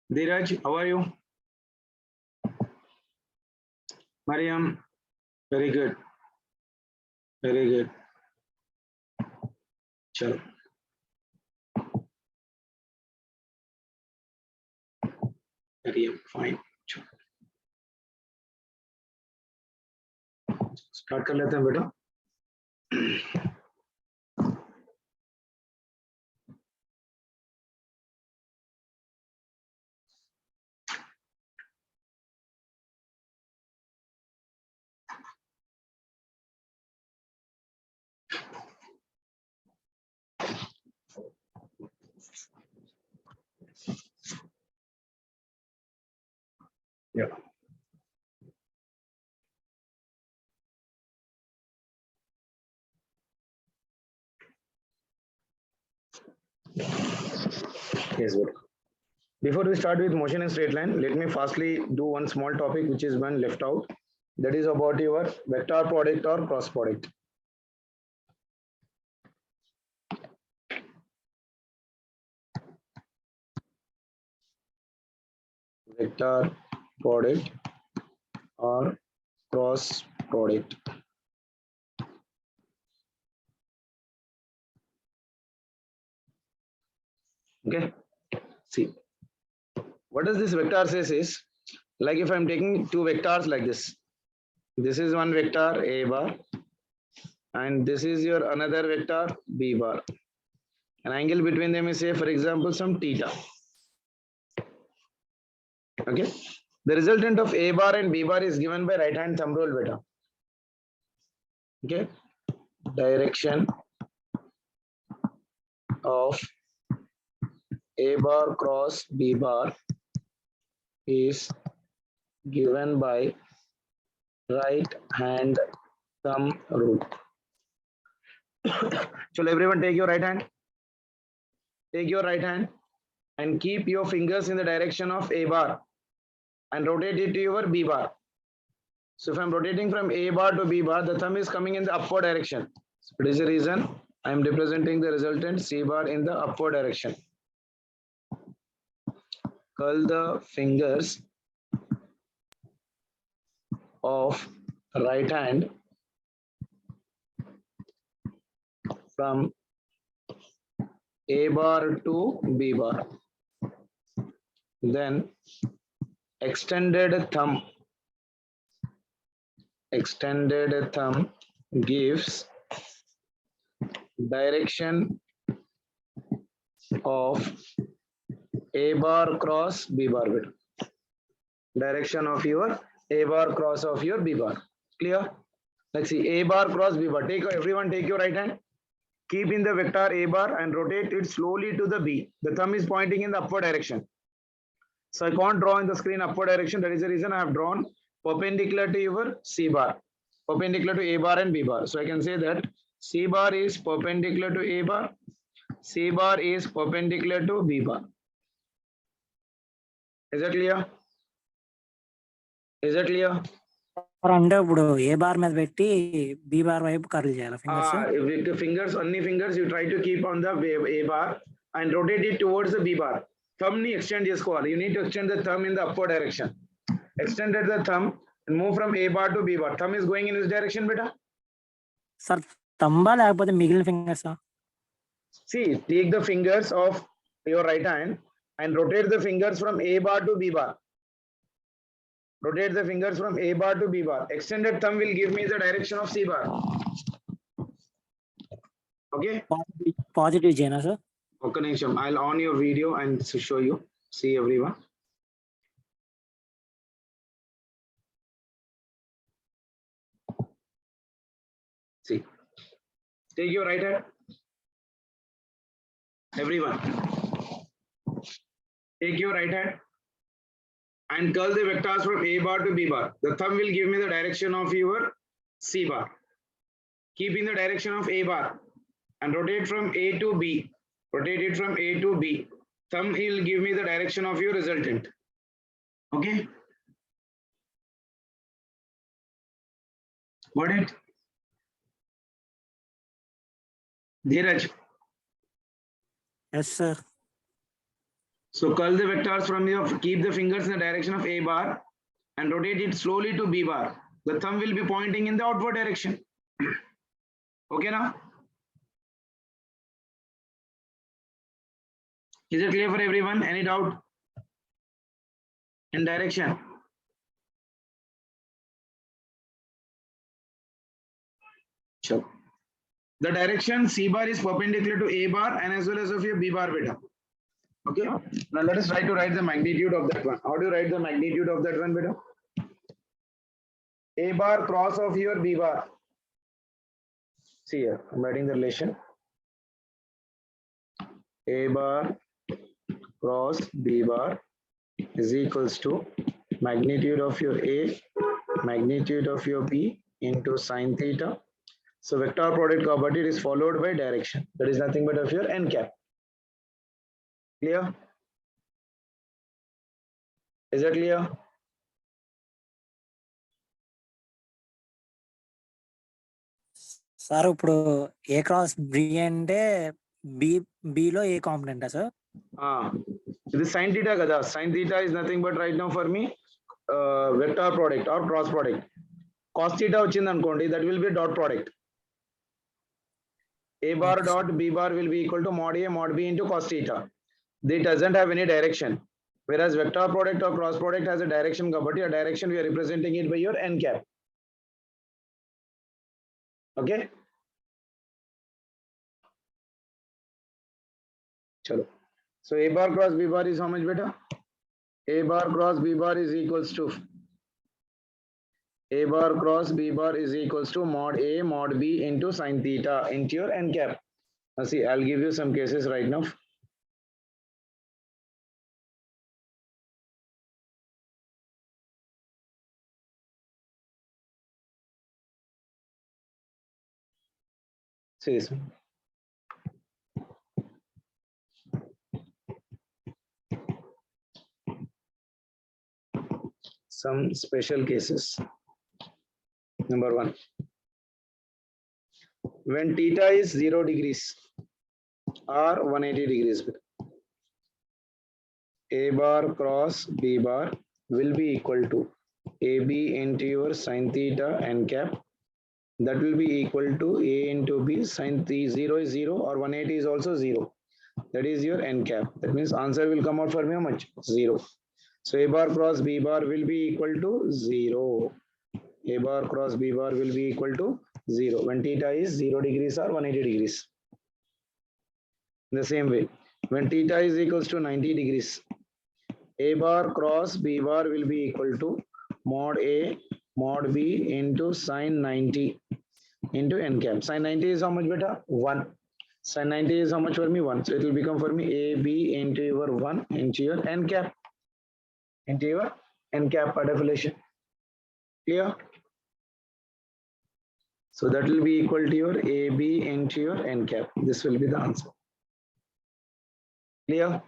Dheeraj, how are you? Mariam, very good. Very good. Chalo. Mariam, fine. Start कर लेते हैं बेटा. Yeah. Yes, good. Before we start with motion in straight line, let me firstly do one small topic which is one left out. That is about your vector product or cross product. Vector product or cross product. Okay. See, what does this vector says is, like if I'm taking two vectors like this is one vector A bar and this is your another vector B bar. An angle between them is, say, for example, some theta. Okay. The resultant of A bar and B bar is given by right hand thumb rule beta. Okay. Direction of A bar cross B bar is given by right hand thumb rule. So everyone take your right hand. Take your right hand and keep your fingers in the direction of A bar and rotate it to your B bar. So if I'm rotating from A bar to B bar, the thumb is coming in the upward direction. So that is the reason I am representing the resultant C bar in the upward direction. Curl the fingers of right hand from A bar to B bar. Then extended thumb gives direction of A bar cross B bar. Direction of your A bar cross of your B bar. Clear? Let's see. A bar cross B bar. Everyone take your right hand. Keep in the vector A bar and rotate it slowly to the B. The thumb is pointing in the upward direction. So I can't draw in the screen upward direction. That is the reason I have drawn perpendicular to your C bar. Perpendicular to A bar and B bar. So I can say that C bar is perpendicular to A bar. C bar is perpendicular to B bar. Is that clear? Is that clear? అంటే ఇప్పుడు ఏ bar మీద పెట్టి B bar వైపు curl చేయాలి fingers fingers only fingers you try to keep on the A bar and rotate it towards the B bar. Thumb ni extend చేసుకోవాలి. You need to extend the thumb in the upward direction. Extended the thumb and move from A bar to B bar. Thumb is going in this direction, beta. Sir, thumb లేకపోతే మిగిలిన fingers See, take the fingers of your right hand and rotate the fingers from A bar to B bar. Rotate the fingers from A bar to B bar. Extended thumb will give me the direction of C bar. Okay? Positive jena, sir. Okay, Nisham. I'll on your video and show you. See everyone. See. Take your right hand. Everyone. Take your right hand and curl the vectors from A bar to B bar. The thumb will give me the direction of your C bar. Keep in the direction of A bar and rotate from A to B. Rotate it from A to B. Thumb will give me the direction of your resultant. Okay? Got it? Dheeraj. Yes, sir. So curl the vectors from your, keep the fingers in the direction of A bar and rotate it slowly to B bar. The thumb will be pointing in the outward direction. Okay now? Is it clear for everyone? Any doubt? In direction. Sure. The direction C bar is perpendicular to A bar and as well as of your B bar beta. Okay. Now let us try to write the magnitude of that one. How do you write the magnitude of that one beta? A bar cross of your B bar. See here, I'm writing the relation. A bar cross B bar is equals to magnitude of your A, magnitude of your B into sine theta. So vector product property is followed by direction. That is nothing but of your n cap. Clear? Is that clear? Sir ఇప్పుడు A cross B అంటే బిలో A కాంపోనెంటా sir? This sin theta kada. Sin theta is nothing but right now for me vector product or cross product. Cos theta వచ్చింది అనుకోండి, that will be dot product. A bar dot B bar will be equal to mod A mod B into cos theta. They doesn't have any direction. Whereas vector product or cross product has a direction, but a direction we are representing it by your n cap. Okay. Chalo. So A bar cross B bar is how much beta? A bar cross B bar is equals to A bar cross B bar is equals to mod A mod B into sine theta into your n cap. Now see, I'll give you some cases right now. See this one. Some special cases. Number one, when theta is 0 degrees or 180 degrees, A bar cross B bar will be equal to AB into your sine theta n cap. That will be equal to A into B sine theta. 0 is 0 or 180 is also 0. That is your n cap. That means answer will come out for me how much? 0. So A bar cross B bar will be equal to 0. A bar cross B bar will be equal to 0 when theta is 0 degrees or 180 degrees. In the same way, when theta is equals to 90 degrees, A bar cross B bar will be equal to mod A mod B into sine 90 into n cap. Sine 90 is how much beta? 1. Sine 90 is how much for me? 1. So it will become for me AB into your 1 into your n cap. Into your n cap part of relation. Clear? So that will be equal to your AB into your n cap. This will be the answer. Clear?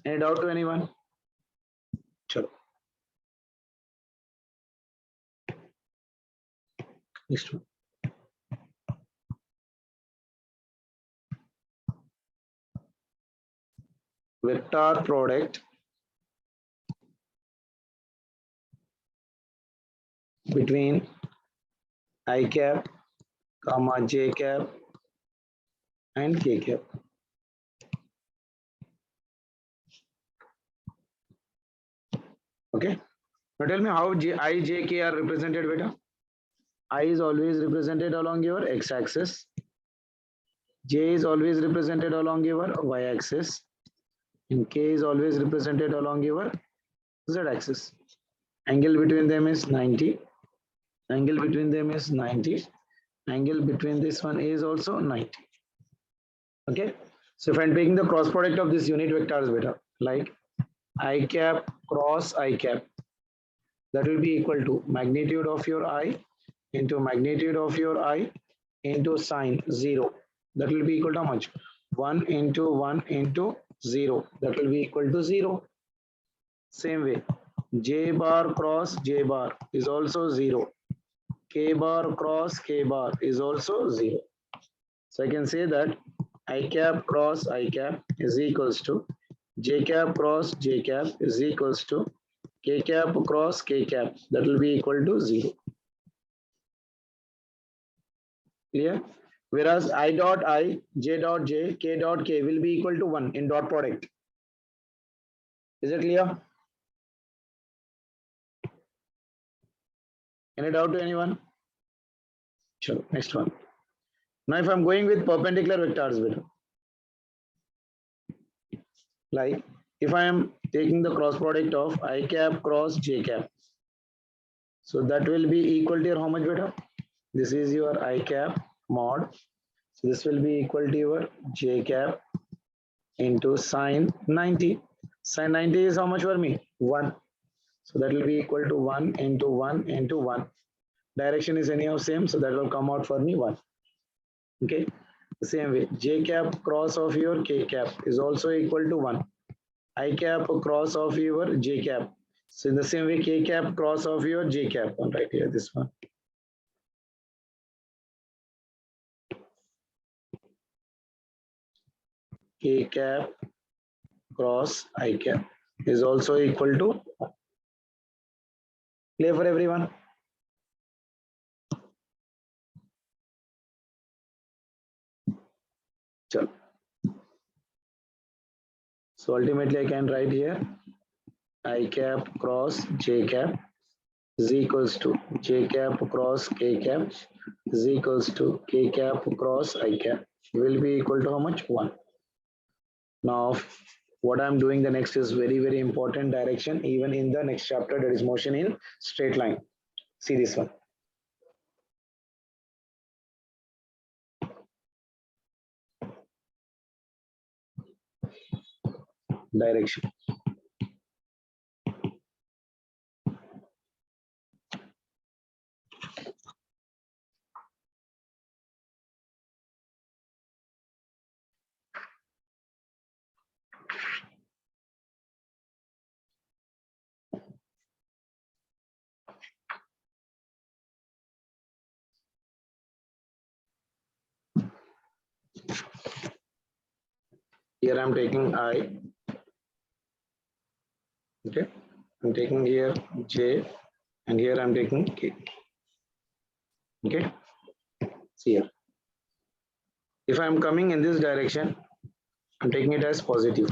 Any doubt to anyone? Chalo. Next one. Vector product between I cap, comma j cap and k cap. Okay. Now tell me how I, j, k are represented, beta. I is always represented along your x-axis. J is always represented along your y-axis. And k is always represented along your z-axis. Angle between them is 90. Angle between them is 90. Angle between this one is also 90. Okay. So if I'm taking the cross product of this unit vectors, beta, like I cap cross I cap, that will be equal to magnitude of your I into magnitude of your I into sine 0. That will be equal to how much? 1 into 1 into 0. That will be equal to 0. Same way, J bar cross J bar is also 0. K bar cross K bar is also 0. So I can say that I cap cross I cap is equals to J cap cross J cap is equals to K cap cross K cap. That will be equal to 0. Clear? Whereas I dot I, J dot J, K dot K will be equal to 1 in dot product. Is it clear? Any doubt to anyone? Sure. Next one. Now if I'm going with perpendicular vectors, like if I am taking the cross product of I cap cross J cap, so that will be equal to your how much beta? This is your I cap mod. So this will be equal to your J cap into sine 90. Sine 90 is how much for me? 1. So that will be equal to 1 into 1 into 1. Direction is anyhow same, so that will come out for me 1. Okay. The same way, J cap cross of your K cap is also equal to 1. I cap cross of your J cap. So in the same way, K cap cross of your J cap. One right here, this one. K cap cross I cap is also equal to 1. Clear for everyone? Chalo. So ultimately I can write here I cap cross J cap is equals to J cap cross K cap is equals to K cap cross I cap will be equal to how much? 1. Now what I'm doing the next is very, very important direction even in the next chapter, that is motion in straight line. See this one. Direction. Here I'm taking I. Okay. I'm taking here J and here I'm taking K. Okay. See here. If I'm coming in this direction, I'm taking it as positive.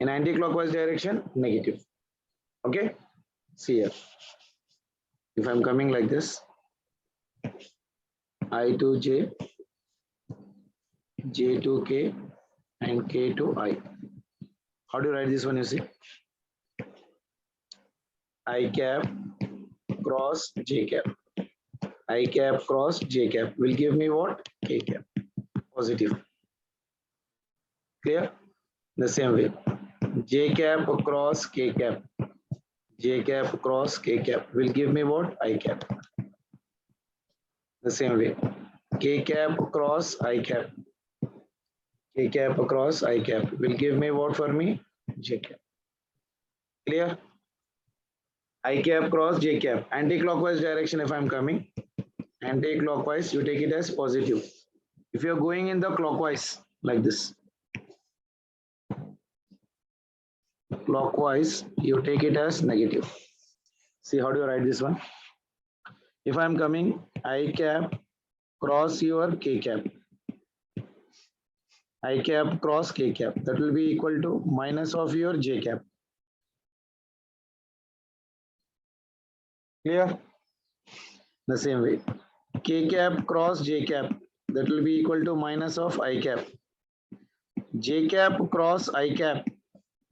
In anti-clockwise direction, negative. Okay. See here. If I'm coming like this, I to J, J to K, and K to I. How do you write this one? You see, I cap cross J cap. I cap cross J cap will give me what? K cap. Positive. Clear? The same way. J cap cross K cap. J cap cross K cap will give me what? I cap. The same way. K cap cross I cap. K cap across I cap will give me what for me? J cap. Clear? I cap cross J cap. Anti-clockwise direction if I'm coming. Anti-clockwise, you take it as positive. If you're going in the clockwise, like this. Clockwise, you take it as negative. See, how do you write this one? If I'm coming, I cap cross your K cap. I cap cross K cap. That will be equal to minus of your J cap. Clear? The same way. K cap cross J cap. That will be equal to minus of I cap. J cap cross I cap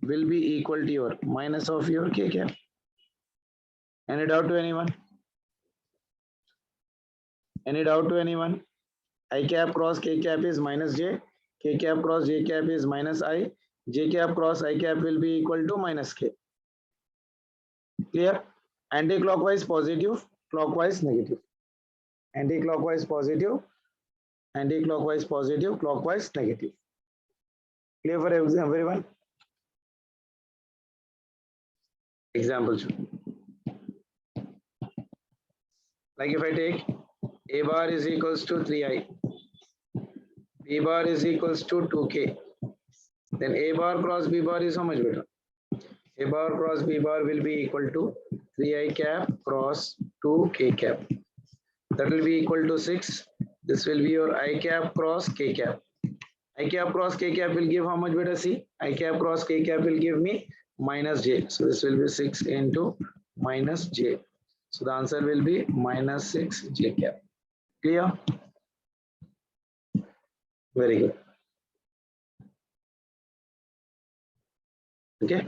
will be equal to your minus of your K cap. Any doubt to anyone? Any doubt to anyone? I cap cross K cap is minus J. K cap cross J cap is minus I. J cap cross I cap will be equal to minus K. Clear? Anti-clockwise positive, clockwise negative. Anti-clockwise positive, anti-clockwise positive, clockwise negative. Clear for everyone? Example. Like if I take A bar is equals to 3I. B bar is equals to 2k. Then A bar cross B bar is how much better? A bar cross B bar will be equal to 3i cap cross 2k cap. That will be equal to 6. This will be your I cap cross k cap. I cap cross k cap will give how much better? See, I cap cross k cap will give me minus j. So this will be 6 into minus j. So the answer will be minus 6 j cap. Clear? Very good. Okay.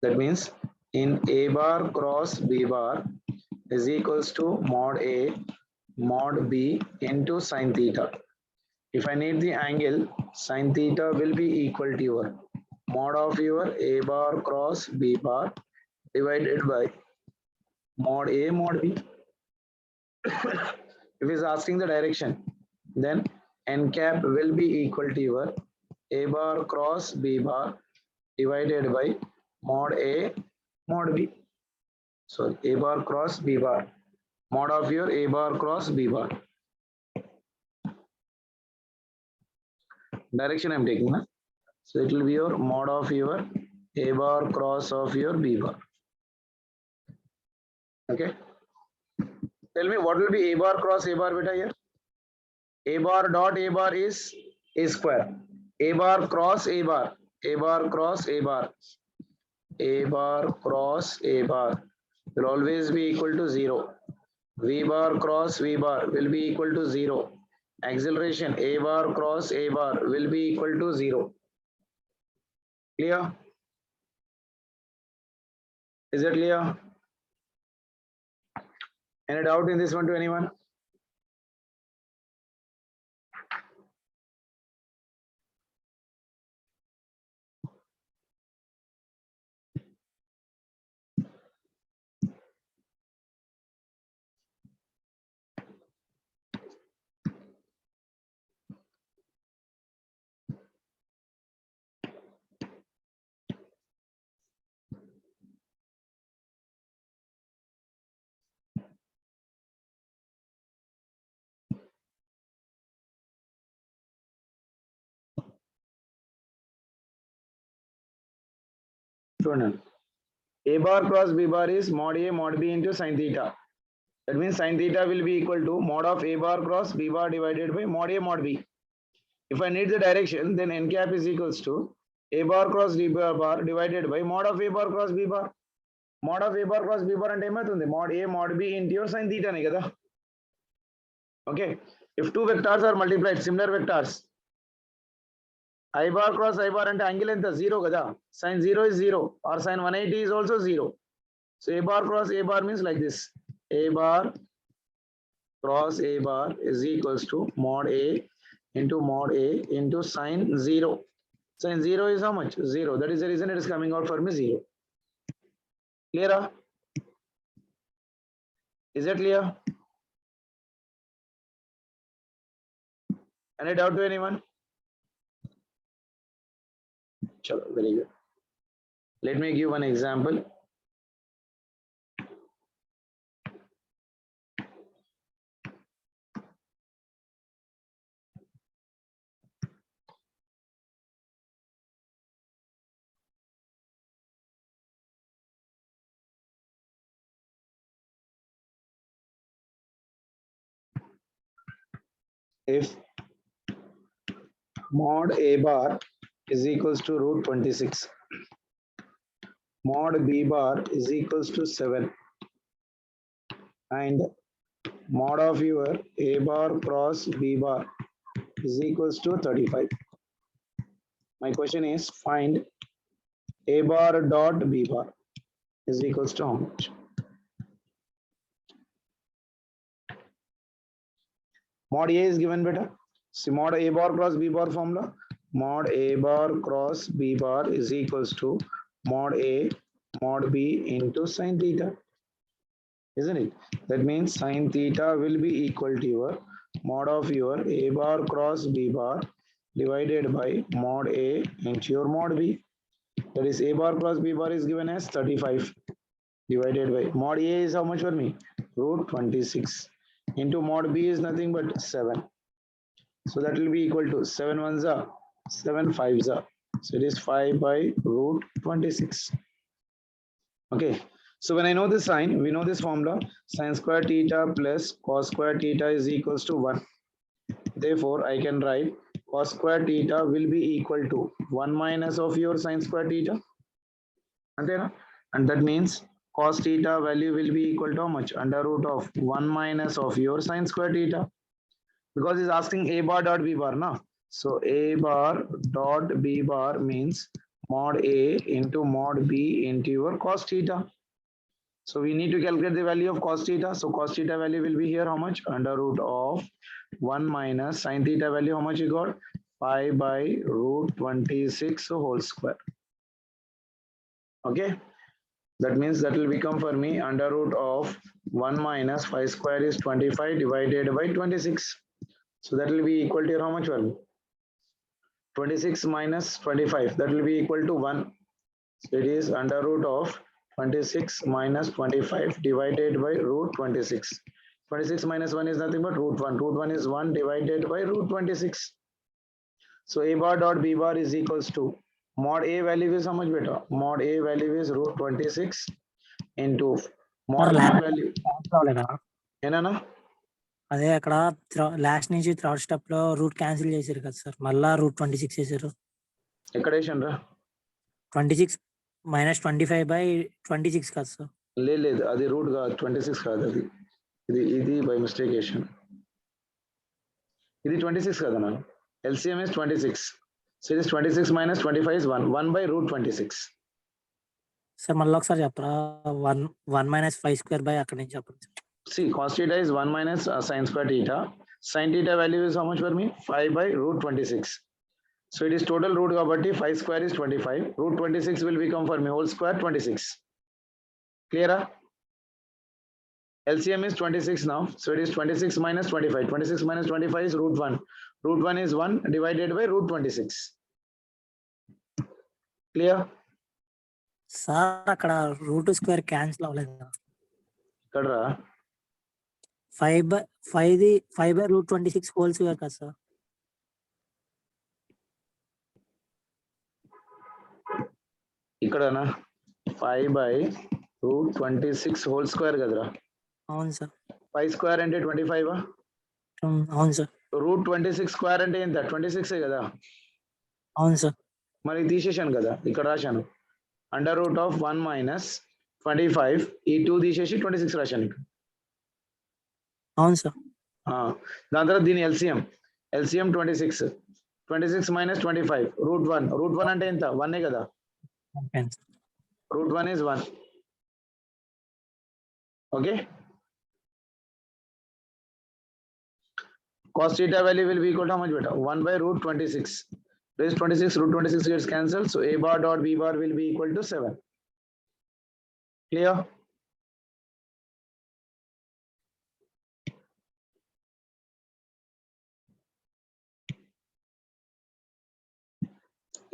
That means in A bar cross B bar is equals to mod A mod B into sine theta. If I need the angle, sine theta will be equal to your mod of your A bar cross B bar divided by mod A mod B. If it's asking the direction, then n cap will be equal to your A bar cross B bar divided by mod A mod B. So A bar cross B bar, mod of your A bar cross B bar. Direction I'm taking, na? So it will be your mod of your A bar cross of your B bar. Okay. Tell me what will be A bar cross A bar beta here? A bar dot A bar is A square. A bar cross A bar. A bar cross A bar. A bar cross A bar will always be equal to 0. V bar cross V bar will be equal to 0. Acceleration A bar cross A bar will be equal to 0. Clear? Is it clear? Any doubt in this one to anyone? A bar cross B bar is mod A mod B into sine theta. That means sine theta will be equal to mod of A bar cross B bar divided by mod A mod B. If I need the direction, then n cap is equals to A bar cross D bar divided by mod of A bar cross B bar. Mod of A bar cross B bar and mod A mod B into your sine theta ne kada. Okay. If two vectors are multiplied, similar vectors, I bar cross I bar and angle length 0 kada. Sine 0 is 0 or sine 180 is also 0. So A bar cross A bar means like this. A bar cross A bar is equals to mod A into sine 0. Sine 0 is how much? 0. That is the reason it is coming out for me 0. Clear? Is it clear? Any doubt to anyone? Chalo, very good. Let me give one example. If mod A bar is equals to root 26, mod B bar is equals to 7, and mod of your A bar cross B bar is equals to 35. My question is find A bar dot B bar is equals to how much? Mod A is given better. See mod A bar cross B bar formula. Mod A bar cross B bar is equals to mod A mod B into sine theta. Isn't it? That means sine theta will be equal to your mod of your A bar cross B bar divided by mod A into your mod B. That is A bar cross B bar is given as 35 divided by mod A is how much for me? Root 26. into mod b is nothing but 7. So that will be equal to 7 ones are 7 5s are. So it is 5 by root 26. Okay. So when I know this sign, we know this formula, sin square theta plus cos square theta is equals to 1. Therefore, I can write cos square theta will be equal to 1 minus of your sin square theta. And that means cos theta value will be equal to how much? Under root of 1 minus of your sin square theta. Because it's asking a bar dot b bar now. So a bar dot b bar means mod a into mod b into your cos theta. So we need to calculate the value of cos theta. So cos theta value will be here how much? Under root of 1 minus sin theta value how much you got? 5 by root 26 whole square. Okay. That means that will become for me under root of 1 minus 5 square is 25 divided by 26. So that will be equal to how much value? 26 minus 25. That will be equal to 1. So it is under root of 26 minus 25 divided by root 26. 26 minus 1 is nothing but root 1. Root 1 is 1 divided by root 26. So a bar dot b bar is equals to mod a value is how much better? Mod a value is root 26 into mod b value. ఏనా అదే అక్కడ last నుంచి third step లో root cancel చేశారు కదా sir, మళ్ళా route 26 చేశారు. ఎక్కడ వేసాను రా? 26 మైనస్ 25 బై 26 కదా సార్? లేదు అది రూట్ కాదు, 26 కాదు అది, ఇది బై మిస్టేక్ వేసాను. ఇది 26 కదా నా, LCM is 26. So it is 26 minus 25 is 1 by root 26. Sir మళ్ళీ ఒకసారి చెప్పరా? 1 మైనస్ 5 స్క్వేర్ బై అక్కడ నుంచి చెప్పండి. See, cos theta is 1 minus sin square theta. Sin theta value is how much for me? 5 by root 26. So it is total root kabatti 5 square is 25. Root 26 will become for me whole square 26. Clear? LCM is 26 now. So it is 26 minus 25. 26 minus 25 is root 1. Root 1 is 1 divided by root 26. Clear? Sir అక్కడ root square cancel అవ్వలేదు కదా? ఇక్కడ 5 by root 26 whole square కదా sir? ఇక్కడనా 5 by root 26 whole square కదరా? అవును sir. 5 square అంటే 25. అవును సార్. రూట్ 26 స్క్వేర్ అంటే ఎంత? 26 కదా? అవును సార్. మరి తీసేశాను కదా, ఇక్కడ రాశాను అండర్ రూట్ ఆఫ్ 1 మైనస్ 25, ఈ 2 తీసేసి 26 రాశాను ఇక్కడ. అవును సార్. దాని తర్వాత దీని LCM 26 మైనస్ 25 రూట్ 1. రూట్ 1 అంటే ఎంత? 1 కదా? Root 1 is 1. Okay. Cos theta value will be equal to how much beta? 1 by root 26. Raise 26, root 26 gets cancelled. So a bar dot b bar will be equal to 7. Clear?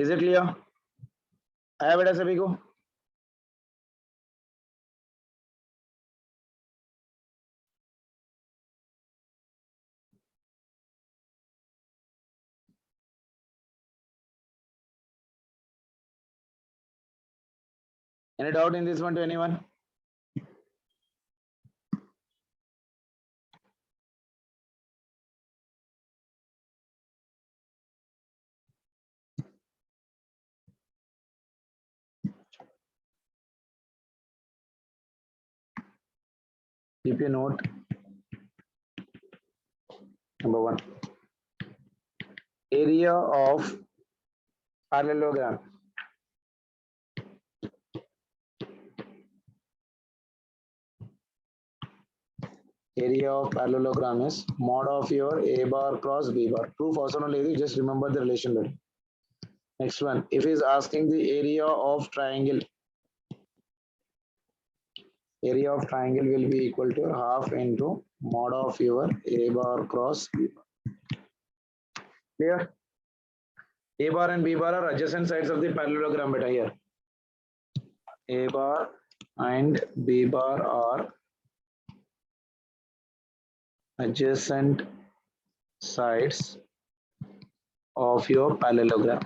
Is it clear? आया बेटा सभी को? Any doubt in this one to anyone? Keep your note. Number 1. Area of parallelogram. Area of parallelogram is mod of your a bar cross b bar. Proof also not lady, just remember the relation there. Next one, if he is asking the area of triangle, area of triangle will be equal to half into mod of your a bar cross b bar. Clear? A bar and b bar are adjacent sides of the parallelogram beta here. A bar and b bar are adjacent sides of your parallelogram.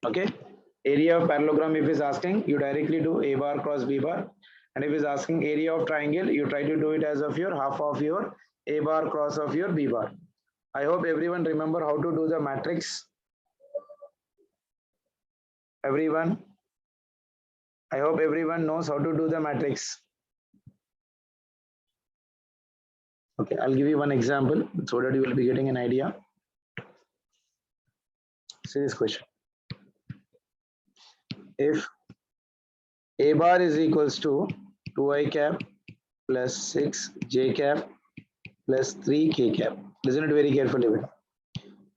Okay, area of parallelogram, if is asking, you directly do a bar cross b bar, and if is asking area of triangle, you try to do it as of your half of your a bar cross of your b bar. I hope everyone remember how to do the matrix. Everyone, I hope everyone knows how to do the matrix. Okay, I'll give you one example so that you will be getting an idea. See this question. If a bar is equals to 2i cap plus 6j cap plus 3k cap. Listen it very carefully.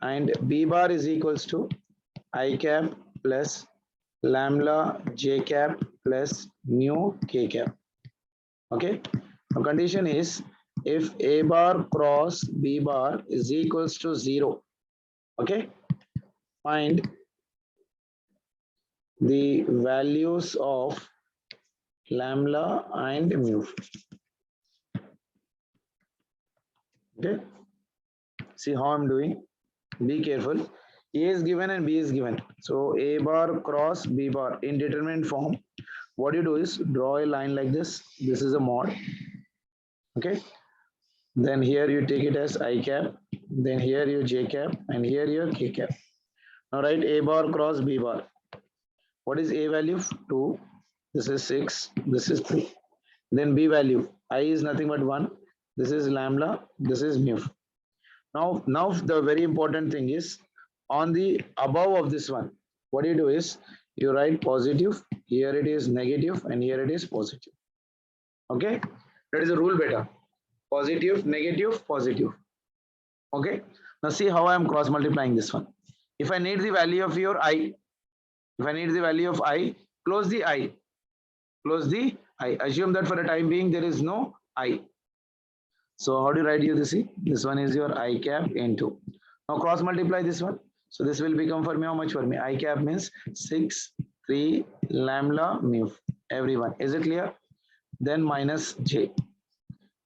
And b bar is equals to I cap plus lambda j cap plus mu k cap. Okay. Now condition is if a bar cross b bar is equals to 0. Okay. Find the values of lambda and mu. Okay. See how I'm doing. Be careful. A is given and B is given. So A bar cross B bar in determinant form. What you do is draw a line like this. This is a mod. Okay. Then here you take it as I cap. Then here your J cap and here your K cap. Now write A bar cross B bar. What is A value? 2. This is 6. This is 3. Then B value. I is nothing but 1. This is lambda. This is mu. Now the very important thing is on the above of this one, what you do is you write positive, here it is negative, and here it is positive. Okay, that is the rule beta. Positive, negative, positive. Okay, now see how I am cross multiplying this one. If I need the value of your I, if I need the value of I, close the I. Close the I. Assume that for the time being there is no I. So how do you write you this? This one is your I cap into. Now cross multiply this one. So this will become for me how much for me? I cap means 6, 3, lambda, mu. Everyone. Is it clear? Then minus j.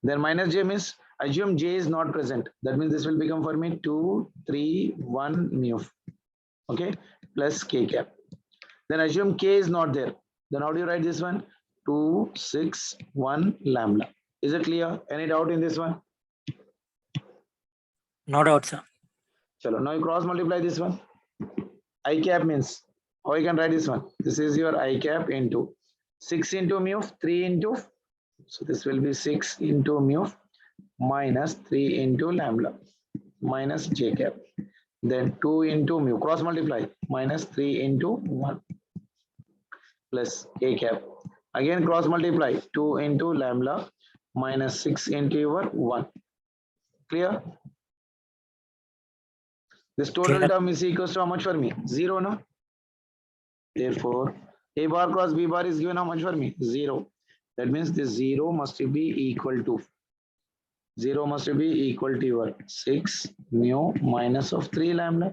Then minus j means assume j is not present. That means this will become for me 2, 3, 1 mu. Okay. Plus k cap. Then assume k is not there. Then how do you write this one? 2, 6, 1 lambda. Is it clear? Any doubt in this one? No doubt, sir. Chalo, now you cross multiply this one. I cap means how you can write this one? This is your I cap into 6 into mu, 3 into, so this will be 6 into mu minus 3 into lambda minus j cap. Then 2 into mu, cross multiply, minus 3 into 1 plus k cap. Again cross multiply, 2 into lambda minus 6 into your 1. Clear? This total Clear. term is equals to how much for me? 0, no? Therefore, A bar cross B bar is given how much for me? 0. That means this 0 must be equal to 0 must be equal to your 6 mu minus of 3 lambda.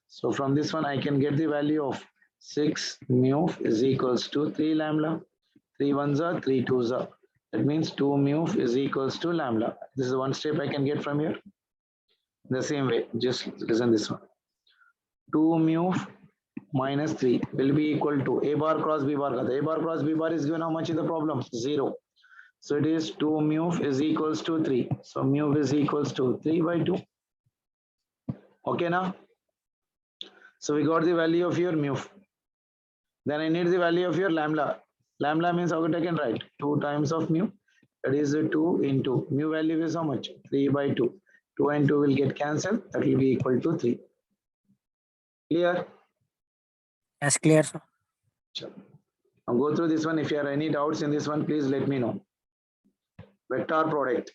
So from this one I can get the value of 6 mu is equals to 3 lambda. 3 ones are 3 twos are. That means 2 mu is equals to lambda. This is one step I can get from here. The same way, just listen this one. 2 mu minus 3 will be equal to A bar cross B bar. A bar cross B bar is given how much in the problem? 0. So it is 2 mu is equals to 3. So mu is equals to 3 by 2. Okay now? So we got the value of your mu. Then I need the value of your lambda. Lambda means how I can write 2 times of mu. That is 2 into mu value is how much? 3 by 2. 2 and 2 will get cancelled. That will be equal to 3. Clear? Yes, clear, sir. Now go through this one. If you have any doubts in this one, please let me know. Vector product.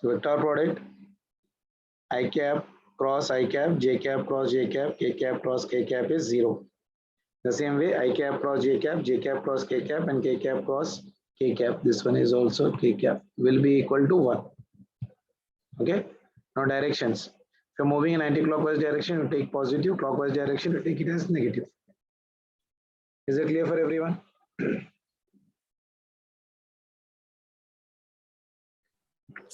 So vector product I cap cross I cap, j cap cross j cap, k cap cross k cap is 0. The same way I cap cross j cap cross k cap, and k cap cross k cap. This one is also k cap will be equal to 1. Okay. Now directions. If you're moving in anti-clockwise direction, you take positive. Clockwise direction, you take it as negative. Is it clear for everyone?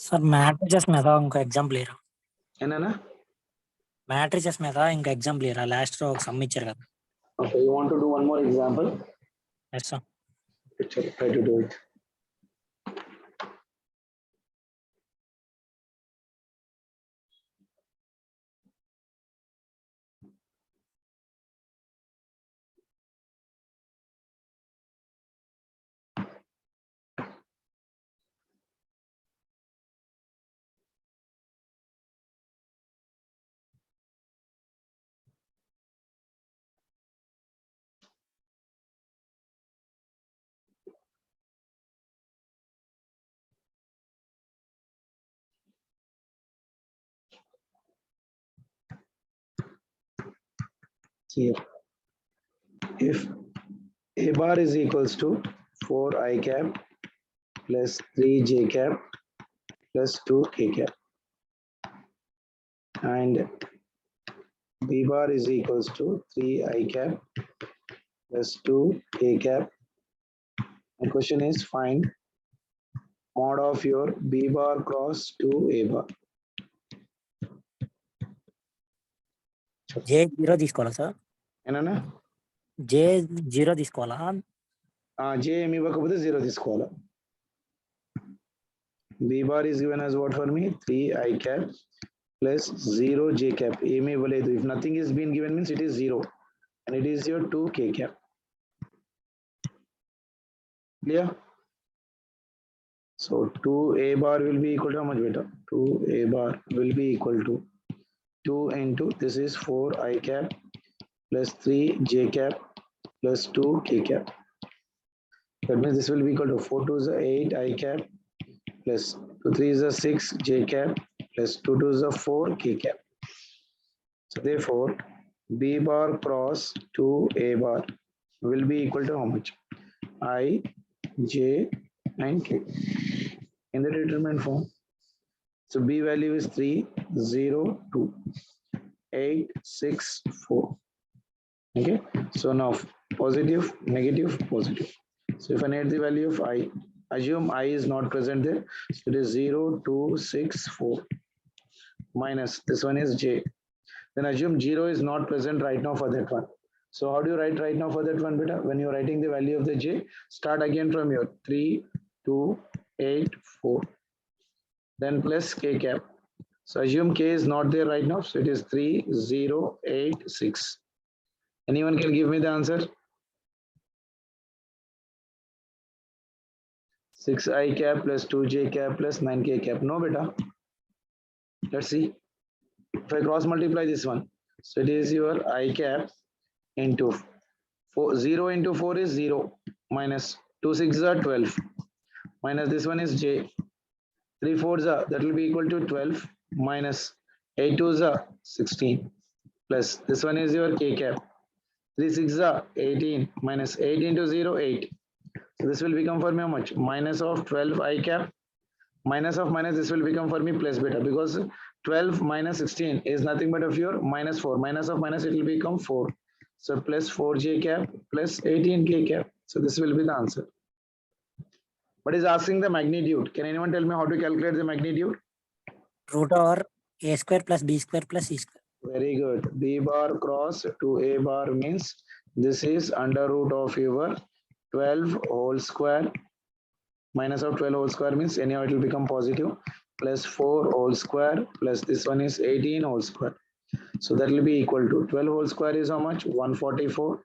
Sir matrices మీద ఇంకో example ఇరా Enana? Matrices మీద ఇంకో example ఇరా last లో ఒక some ఇచ్చారు కదా. Okay, you want to do one more example? Yes sir. Try to do it. Here, if a bar is equals to 4 I cap plus 3 j cap plus 2 k cap, and b bar is equals to 3 I cap plus 2 k cap. My question is find mod of your b bar cross to a bar. జే 0 తీసుకోవాలా sir? Enana? జే 0 తీసుకోవాలా? j ఏమి ఇవ్వకపోతే 0 తీసుకోవాలా. b bar is given as what for me? 3 I cap plus 0 j cap. ఏమి ఇవ్వలేదు. If nothing is being given means it is 0 and it is your 2 k cap. Clear? So 2a bar will be equal to how much beta? 2a bar will be equal to 2 into this is 4 I cap plus 3 j cap plus 2 k cap. That means this will be equal to 4 2 is 8 I cap plus 2 3 is 6 j cap plus 2 2 is 4 k cap. So therefore b bar cross 2a bar will be equal to how much? I, j and k in the determinant form. So b value is 3 0 2 8 6 4. Okay, so now positive negative positive. So if I need the value of I, assume I is not present there, so it is 0 2 6 4 minus this one is j. Then assume 0 is not present right now for that one. So how do you write right now for that one beta? When you're writing the value of the j, start again from your 3 2 8 4 then plus k cap. So assume k is not there right now, so it is 3 0 8 6. Anyone can give me the answer? 6 I cap plus 2 j cap plus 9 k cap. No beta. Let's see. If I cross multiply this one, so it is your I cap into 4, 0 into 4 is 0 minus 2 6 are 12 minus this one is j. 3 4s are that will be equal to 12 minus 8 2s are 16 plus this one is your k cap. 3 6 are 18 minus 8 into 0 8. So this will become for me how much? Minus of 12 I cap. Minus of minus this will become for me plus beta, because 12 minus 16 is nothing but of your minus 4. Minus of minus it will become 4. So plus 4 j cap plus 18 k cap. So this will be the answer. But is asking the magnitude. Can anyone tell me how to calculate the magnitude? Root over a square plus b square plus c square. Very good. B bar cross to A bar means this is under root of your 12 whole square. Minus of 12 whole square means anyhow it will become positive, plus 4 whole square plus this one is 18 whole square. So that will be equal to 12 whole square is how much? 144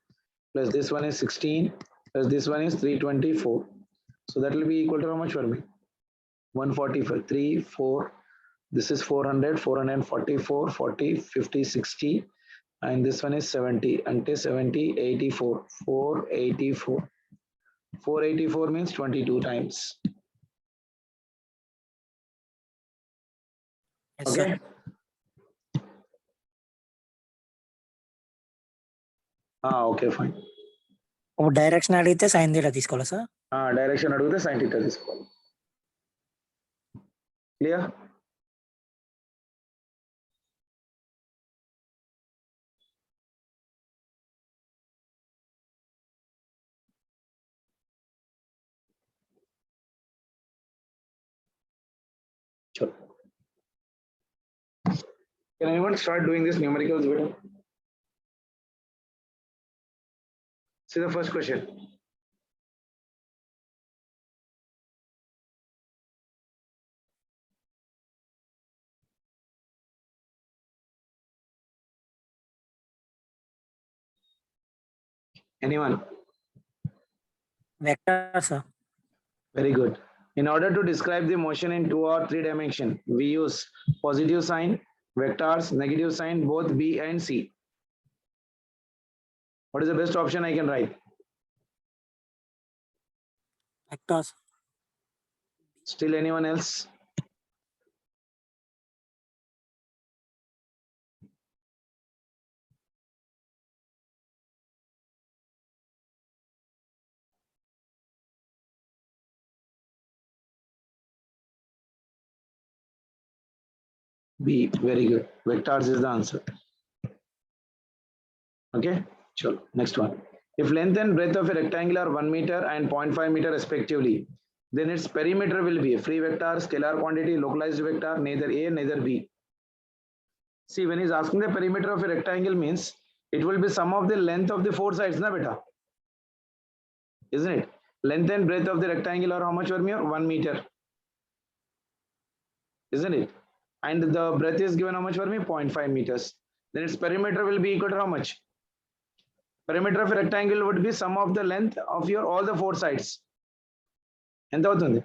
plus this one is 16 plus this one is 324. So that will be equal to how much for me? 145 3 4. This is 400 444 40 50 60 and this one is 70 until 70 84 484. 484 means 22 times. Yes, sir. Okay. Okay, fine. ఇప్పుడు direction అడిగితే sine theta తీసుకోవాలా sir? Direction అడిగితే sin theta తీసుకోవాలి. Clear? Sure. Can anyone start doing this numericals better? See the first question. Anyone? Vector sir. Very good. In order to describe the motion in 2 or 3 dimension, we use positive sign, vectors, negative sign, both B and C. What is the best option I can write? Vectors. Still anyone else? B, very good. Vectors is the answer. Okay, sure. Next one. If length and breadth of a rectangle are 1 meter and 0.5 meter respectively, then its perimeter will be a free vector, scalar quantity, localized vector, neither A, neither B. See, when he's asking the perimeter of a rectangle means it will be sum of the length of the 4 sides, na beta? Isn't it? Length and breadth of the rectangle are how much, Vermeer? 1 meter. Isn't it? And the breadth is given how much for me? 0.5 meters. Then its perimeter will be equal to how much? Perimeter of a rectangle would be sum of the length of your all the 4 sides. ఎంత అవుతుంది?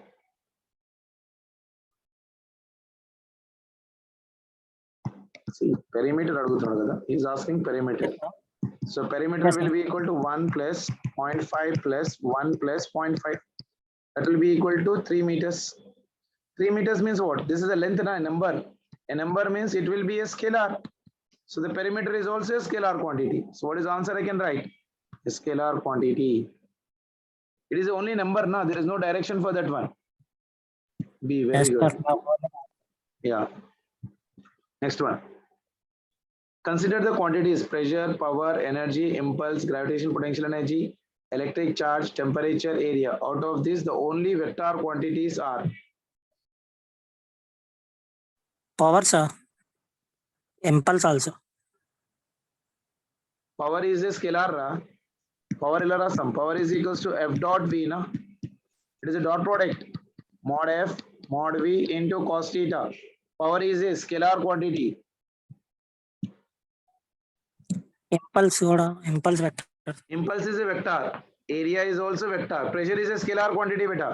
See, perimeter అడుగుతున్నాడు కదా. He is asking perimeter. So perimeter will be equal to 1 plus 0.5 plus 1 plus 0.5. That will be equal to 3 meters. 3 meters means what? This is a length, a number. A number means it will be a scalar. So the perimeter is also a scalar quantity. So what is the answer I can write? A scalar quantity. It is only number, no? There is no direction for that one. B, very good. Yeah. Next one. Consider the quantities: pressure, power, energy, impulse, gravitational potential energy, electric charge, temperature, area. Out of this, the only vector quantities are power sir. Impulse also. power is a scalar. Power illara sum. Power is equals to F dot V. Na? It is a dot product. Mod F mod V into cos theta. Power is a scalar quantity. Impulse కూడా impulse vector. Impulse is a vector. Area is also vector. Pressure is a scalar quantity, beta.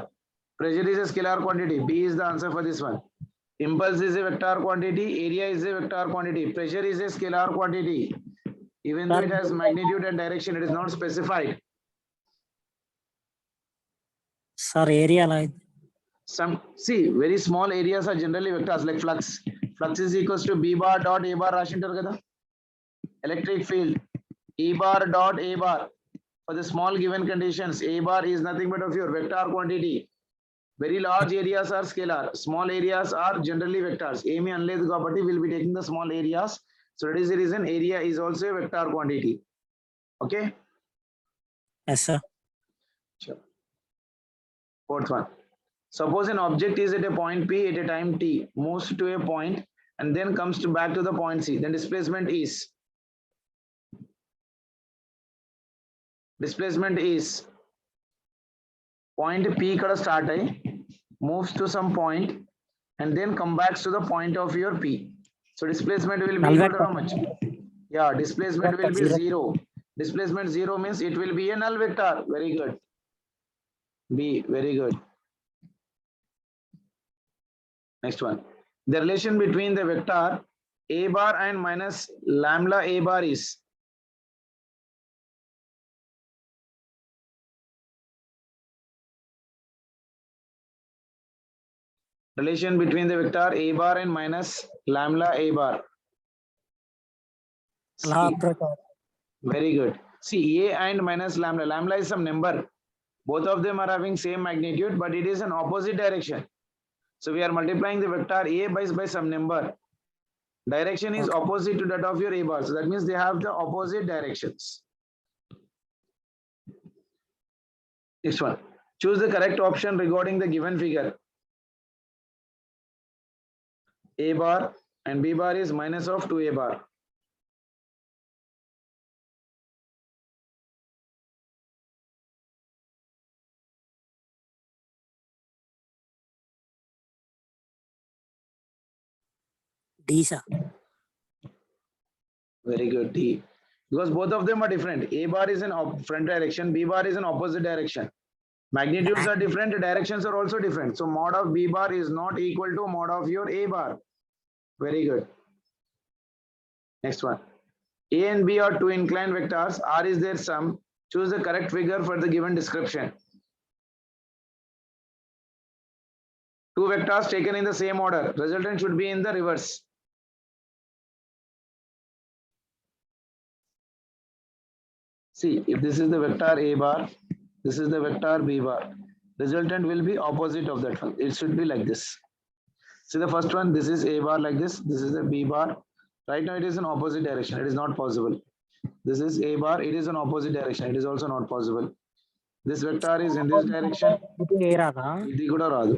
Pressure is a scalar quantity. B is the answer for this one. Impulse is a vector quantity. Area is a vector quantity. Pressure is a scalar quantity. Even though it has magnitude and direction, it is not specified. Sir area అలా Some see very small areas are generally vectors like flux. Flux is equals to B bar dot A bar రాసింటారు కదా. Electric field E bar dot A bar. For the small given conditions, A bar is nothing but of your vector quantity. Very large areas are scalar. Small areas are generally vectors. Amy anledhu kabatti will be taking the small areas. So that is the reason area is also a vector quantity. Okay. Yes sir. Sure. Fourth one. Suppose an object is at a point P at a time T, moves to a point and then comes back to the point C. Then displacement is point P kada start ayi, moves to some point and then come back to the point of your P. So displacement will be equal to how much? Yeah, displacement will be 0. Displacement 0 means it will be a null vector. Very good. B, very good. Next one. The relation between the vector A bar and minus lambda A bar is Relation between the vector a bar and minus lambda a bar. Law See, प्रकार very good. See, a and minus lambda. Lambda is some number. Both of them are having same magnitude, but it is an opposite direction. So we are multiplying the vector a by some number. Direction is Okay. opposite to that of your a bar. So that means they have the opposite directions. Next one. Choose the correct option regarding the given figure. A bar and B bar is minus of 2A bar. D sir. Very good, D. Because both of them are different. A bar is in front direction, B bar is in opposite direction. Magnitudes are different, directions are also different. So mod of B bar is not equal to mod of your A bar. Very good. Next one. A and B are two inclined vectors. R is their sum. Choose the correct figure for the given description. Two vectors taken in the same order. Resultant should be in the reverse. See, if this is the vector A bar, this is the vector B bar. Resultant will be opposite of that one. It should be like this. See the first one, this is A bar like this. This is the B bar. Right now it is in opposite direction. It is not possible. This is A bar. It is in opposite direction. It is also not possible. This vector is in this direction. ఇది రాదా ఇది కూడా రాదు.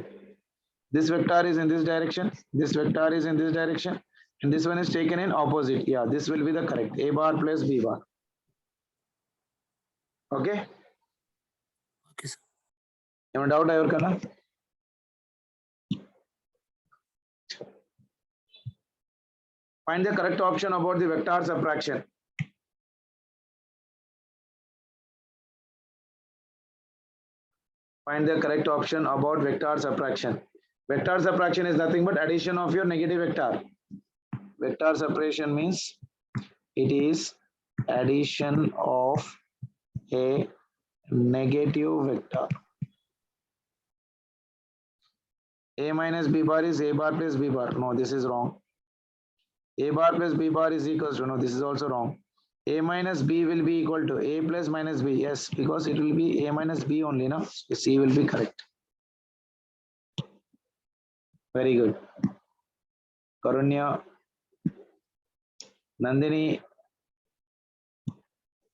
This vector is in this direction. This vector is in this direction. And this one is taken in opposite. Yeah, this will be the correct. A bar plus B bar. Okay. Okay sir ఏమైనా doubt ఎవరికన్నా? Find the correct option about the vector subtraction. Find the correct option about vector subtraction. Vector subtraction is nothing but addition of your negative vector. Vector subtraction means it is addition of a negative vector. A minus B bar is A bar plus B bar. No, this is wrong. A bar plus B bar is equals to, no, this is also wrong. A minus B will be equal to A plus minus B. Yes, because it will be A minus B only, no? So C will be correct. Very good. Karunya, Nandini.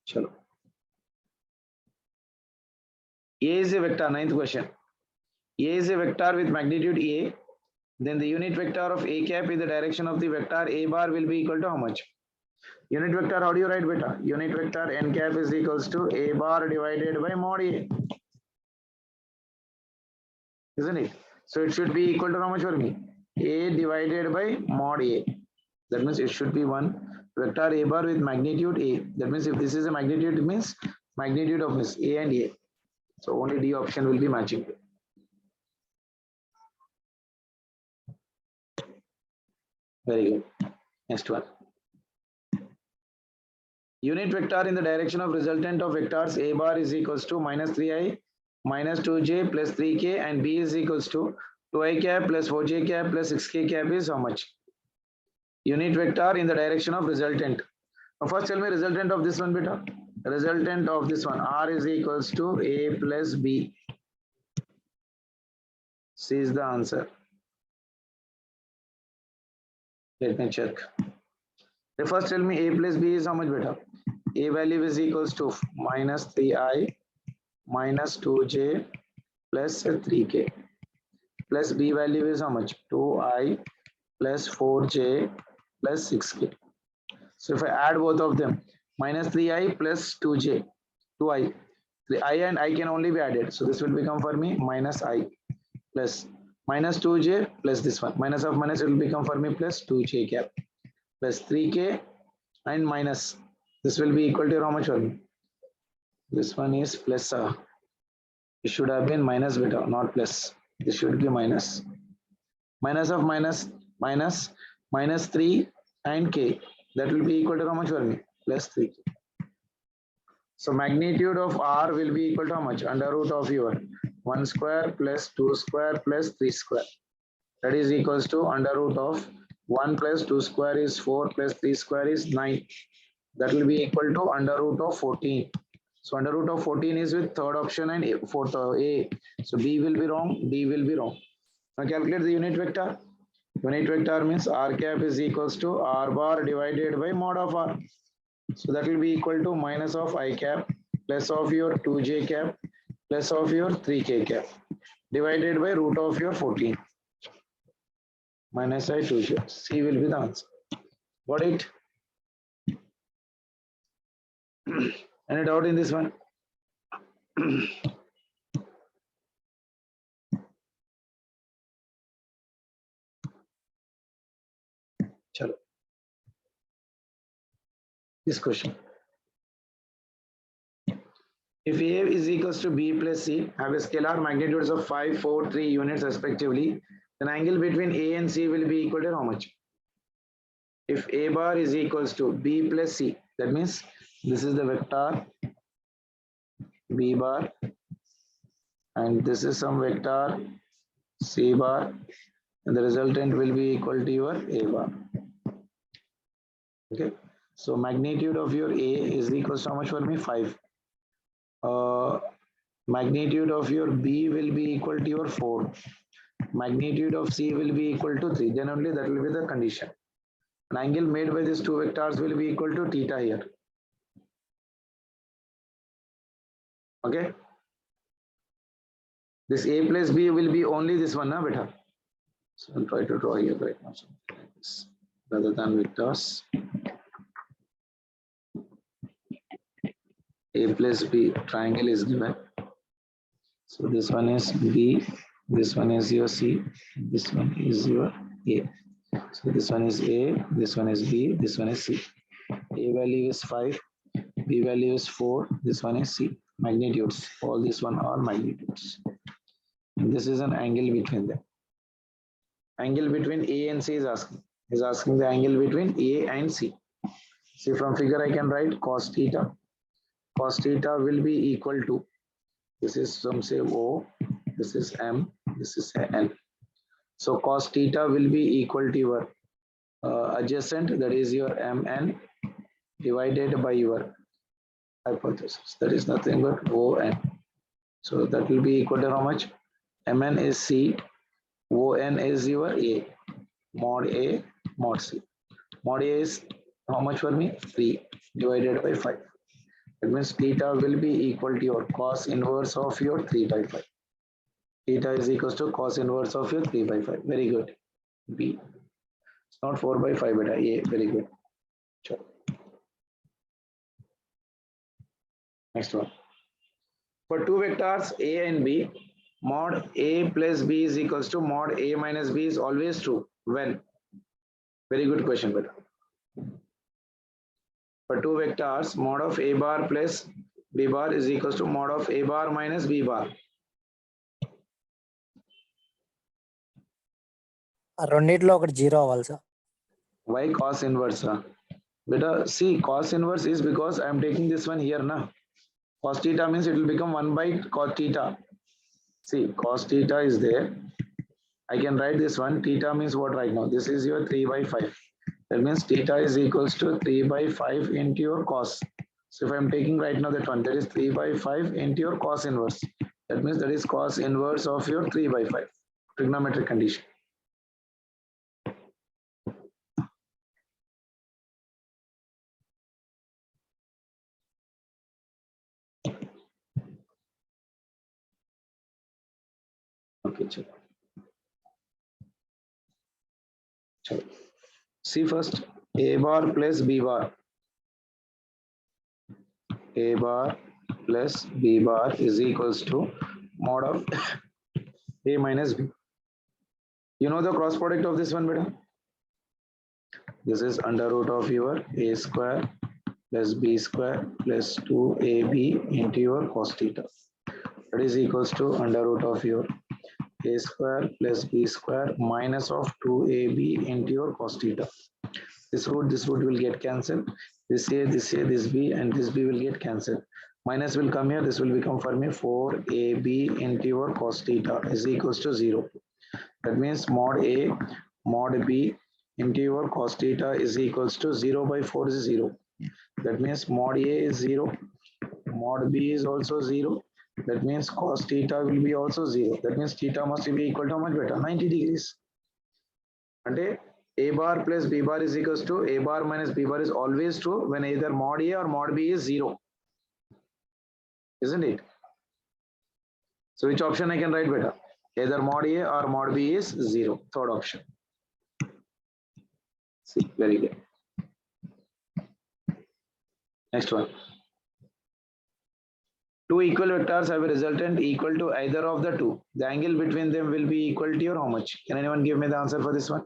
Chalo. A is a vector, ninth question. A is a vector with magnitude A. Then the unit vector of A cap in the direction of the vector A bar will be equal to how much? Unit vector, how do you write beta? Unit vector n cap is equals to A bar divided by mod A. Isn't it? So it should be equal to how much for me? A divided by mod A. That means it should be one vector A bar with magnitude A. That means if this is a magnitude, it means magnitude of this A and A. So only D option will be matching. Very good. Next one. Unit vector in the direction of resultant of vectors A bar is equals to minus 3i minus 2j plus 3k and B is equals to 2i cap plus 4j cap plus 6k cap is how much? Unit vector in the direction of resultant. Now first tell me resultant of this one beta. Resultant of this one R is equals to A plus B. C is the answer. Let me check. The first tell me A plus B is how much beta? A value is equals to minus 3i minus 2j plus 3k plus B value is how much? 2i plus 4j plus 6k. So if I add both of them, minus 3i plus 2j, 2i, 3i and I can only be added. So this will become for me minus I plus minus 2j plus this one. Minus of minus, it will become for me plus 2j cap plus 3k and minus. This will be equal to how much for me? This one is plus. It should have been minus beta, not plus. This should be minus. Minus of minus, minus, minus 3 and k. That will be equal to how much for me? Plus 3k. So magnitude of R will be equal to how much? Under root of your 1 square plus 2 square plus 3 square. that is equals to under root of 1 plus 2 square is 4 plus 3 square is 9. That will be equal to under root of 14. So under root of 14 is with third option and fourth A. So B will be wrong, D will be wrong. Now calculate the unit vector. Unit vector means r cap is equals to r bar divided by mod of r. So that will be equal to minus of I cap plus of your 2j cap plus of your 3k cap divided by root of your 14 minus I 2j. C will be the answer. Got it? Any doubt in this one? Chalo. This question. If A is equals to B plus C, have a scalar magnitudes of 5, 4, 3 units respectively, then angle between A and C will be equal to how much? If A bar is equals to B plus C, that means this is the vector B bar and this is some vector C bar and the resultant will be equal to your A bar. Okay, so magnitude of your A is equals to how much for me? 5. Magnitude of your B will be equal to your 4. Magnitude of C will be equal to 3. Then only that will be the condition. An angle made by these two vectors will be equal to theta here. Okay. This A plus B will be only this one, na beta. So I'll try to draw here right now. So like this, rather than vectors. A plus B triangle is given. So this one is B, this one is your C, this one is your A. So this one is A, this one is B, this one is C. A value is 5, B value is 4, this one is C. Magnitudes, all this one are magnitudes. And this is an angle between them. Angle between A and C is asking. Is asking the angle between A and C. See from figure I can write cos theta. Cos theta will be equal to, this is some say O, this is M, this is N. So cos theta will be equal to your adjacent, that is your Mn divided by your hypothesis. That is nothing but On. So that will be equal to how much? Mn is C, On is your A, mod C. Mod A is how much for me? 3 divided by 5. That means theta will be equal to your cos inverse of your 3 by 5. Theta is equals to cos inverse of your 3 by 5. Very good. B. It's not 4 by 5 beta. A. Very good. Sure. Next one. For two vectors A and B, mod A plus B is equals to mod A minus B is always true. When? Very good question, beta. For two vectors, mod of A bar plus B bar is equals to mod of A bar minus B bar. రెండిట్లో ఒకటి zero అవ్వాలి sir. Why cos inverse? Beta, see, cos inverse is because I am taking this one here, na. Cos theta means it will become 1 by cos theta. See, cos theta is there. I can write this one. Theta means what right now? This is your 3 by 5. That means theta is equals to 3 by 5 into your cos. So if I am taking right now that one, that is 3 by 5 into your cos inverse. That means that is cos inverse of your 3 by 5. Trigonometric condition. Okay, chalo. See first, A bar plus B bar. A bar plus B bar is equals to mod of A minus B. You know the cross product of this one, beta? This is under root of your A square plus B square plus 2AB into your cos theta. That is equals to under root of your A square plus B square minus of 2AB into your cos theta. This root will get cancelled. This A, this B, and this B will get cancelled. Minus will come here. This will become for me 4AB into your cos theta is equals to 0. That means mod A mod B into your cos theta is equals to 0 by 4 is 0. That means mod A is 0, mod B is also 0. That means cos theta will be also 0. That means theta must be equal to how much better? 90 degrees. And A bar plus B bar is equals to A bar minus B bar is always true when either mod A or mod B is 0. Isn't it? So which option I can write better? Either mod A or mod B is 0. Third option. See, very good. Next one. Two equal vectors have a resultant equal to either of the two. The angle between them will be equal to your how much? Can anyone give me the answer for this one?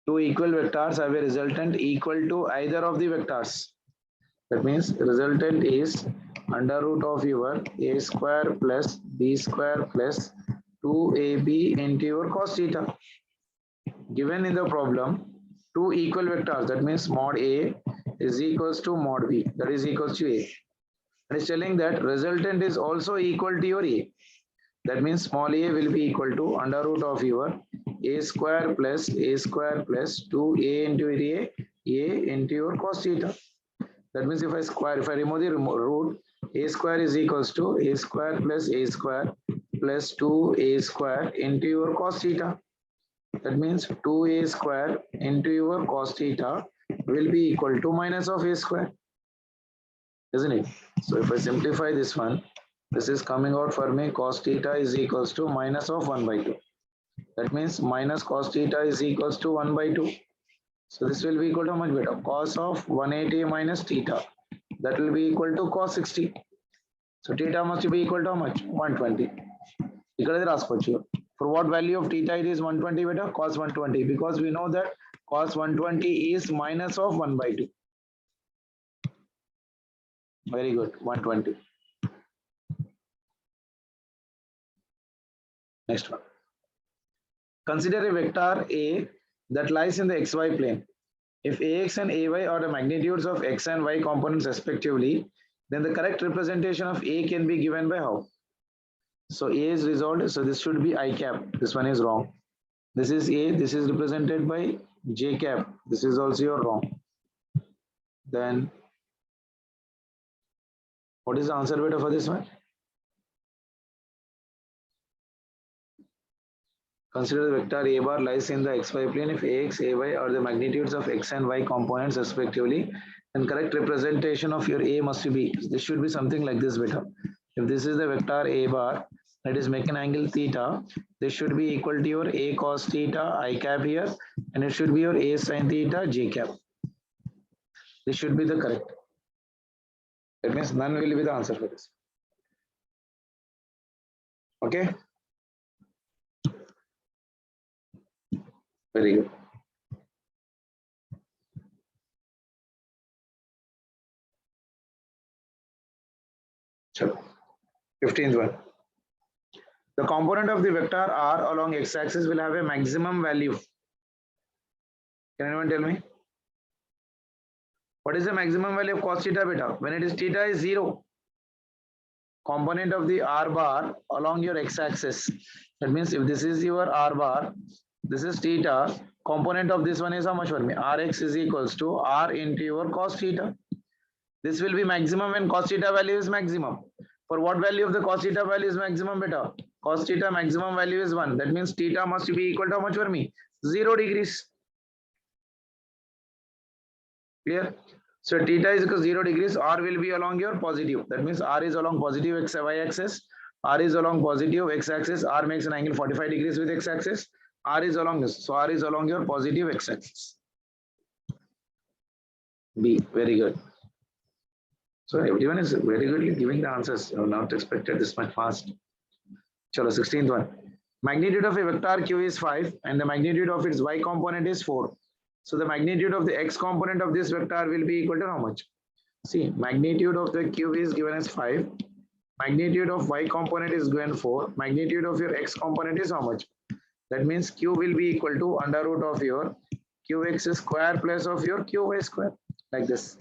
Two equal vectors have a resultant equal to either of the vectors. That means resultant is under root of your a square plus b square plus 2ab into your cos theta. Given in the problem, two equal vectors, that means mod A is equals to mod B, that is equals to A. It is telling that resultant is also equal to your A. That means small a will be equal to under root of your a square plus 2a into a into your cos theta. That means if I remove the root, a square is equals to a square plus 2a square into your cos theta. That means 2a square into your cos theta will be equal to minus of a square, isn't it? So if I simplify this one, this is coming out for me cos theta is equals to minus of 1 by 2. That means minus cos theta is equals to 1 by 2. So this will be equal to how much better? Cos of 180 minus theta. That will be equal to cos 60. So theta must be equal to how much? 120. For what value of theta it is 120 beta? Cos 120. Because we know that cos 120 is minus of 1 by 2. Very good. 120. Next one. Consider a vector A that lies in the xy plane. If ax and ay are the magnitudes of x and y components respectively, then the correct representation of A can be given by how? So A is resolved, so this should be I cap. This one is wrong. This is A, this is represented by J cap. This is also your wrong. Then what is the answer beta for this one? Consider the vector A bar lies in the xy plane. If ax, ay are the magnitudes of x and y components respectively, then correct representation of your A must be, this should be something like this beta. If this is the vector A bar, that is make an angle theta, this should be equal to your A cos theta I cap here, and it should be your A sin theta J cap. This should be the correct. That means none will be the answer for this. Okay. Very good. Chalo. 15th one. The component of the vector R along x-axis will have a maximum value. Can anyone tell me? What is the maximum value of cos theta beta? When it is theta is 0. Component of the R bar along your x-axis. That means if this is your R bar, this is theta, component of this one is how much for me? Rx is equals to R into your cos theta. This will be maximum when cos theta value is maximum. For what value of the cos theta value is maximum beta? Cos theta maximum value is 1. That means theta must be equal to how much for me? 0 degrees. Clear? So theta is equal to 0 degrees. R will be along your positive. That means R is along positive x y axis. R is along positive x axis. R makes an angle 45 degrees with x axis. R is along this. So R is along your positive x axis. B. Very good. So everyone is very goodly giving the answers. You not expected this much fast. Chalo, 16th one. Magnitude of a vector Q is 5 and the magnitude of its y component is 4. So the magnitude of the x component of this vector will be equal to how much? See, magnitude of the Q is given as 5. Magnitude of y component is given 4. Magnitude of your x component is how much? That means Q will be equal to under root of your Qx square plus of your Qy square. Like this.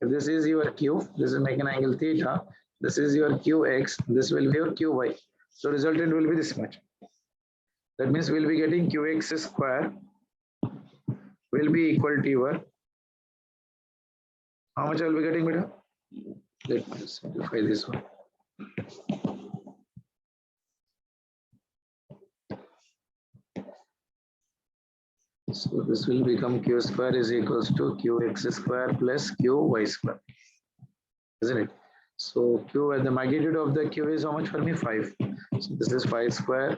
If this is your Q, this is make an angle theta. This is your Qx. This will be your Qy. So resultant will be this much. That means we'll be getting qx square will be equal to your, how much I will be getting, beta? Let me simplify this one. So this will become q square is equals to qx square plus qy square, isn't it? So q and the magnitude of the q is how much for me? 5. So this is 5 square,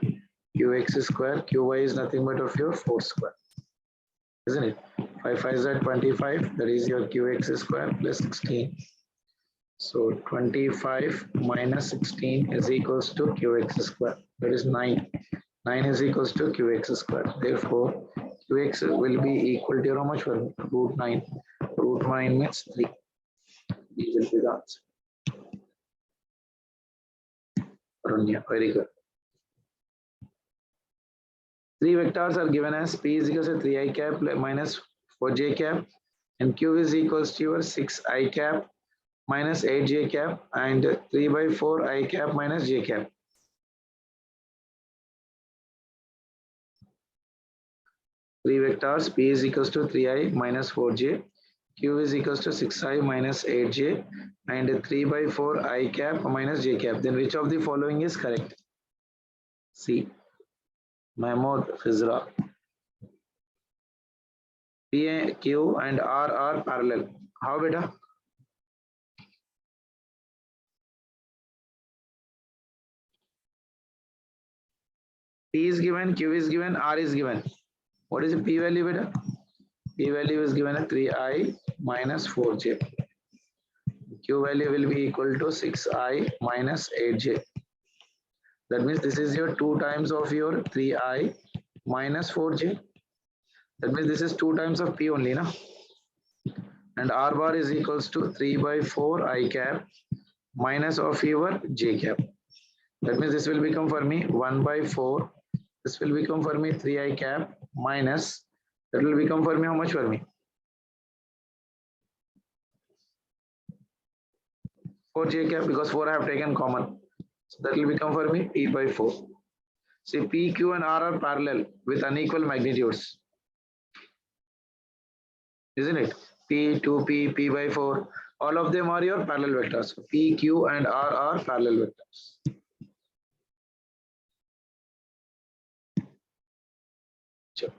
qx square, qy is nothing but of your 4 square, isn't it? 5 5 is at 25, that is your qx square plus 16. So 25 minus 16 is equals to qx square, that is 9. 9 is equals to qx square. Therefore, qx will be equal to how much for me? Root 9. Root 9 means 3. These will be the answer. Arunya, very good. 3 vectors are given as p is equals to 3i cap minus 4j cap, and q is equals to your 6i cap minus 8j cap and 3 by 4 I cap minus j cap. Three vectors p is equals to 3i minus 4j, q is equals to 6i minus 8j and 3 by 4 I cap minus j cap. Then which of the following is correct? C. Mahmoud Khizra. P, Q and R are parallel. How, beta? P is given, Q is given, R is given. What is the P value, beta? P value is given as 3i minus 4j. Q value will be equal to 6i minus 8j. That means this is your 2 times of your 3i minus 4j. That means this is 2 times of P only, na? And R bar is equals to 3 by 4 I cap minus of your j cap. That means this will become for me 1 by 4. This will become for me 3i cap minus, that will become for me how much for me? 4j cap, because 4 I have taken common. So that will become for me p by 4. See, p, q and r are parallel with unequal magnitudes, isn't it? P, 2p, p by 4, all of them are your parallel vectors. So p, q and r are parallel vectors. Sure.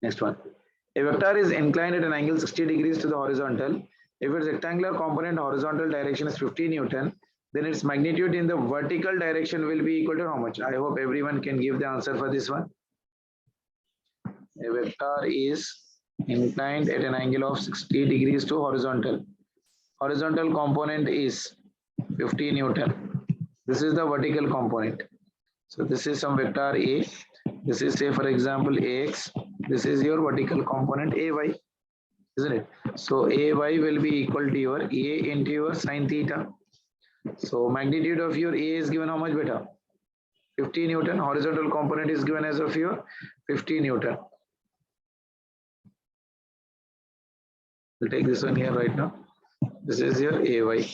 Next one. A vector is inclined at an angle 60 degrees to the horizontal. If its rectangular component horizontal direction is 50 Newton, then its magnitude in the vertical direction will be equal to how much? I hope everyone can give the answer for this one. A vector is inclined at an angle of 60 degrees to horizontal. Horizontal component is 50 Newton. This is the vertical component. So this is some vector A. This is, say for example, AX. This is your vertical component AY, isn't it? So AY will be equal to your A into your sine theta. So magnitude of your A is given how much, beta? 50 Newton. Horizontal component is given as of your 50 Newton. We'll take this one here right now. This is your AY.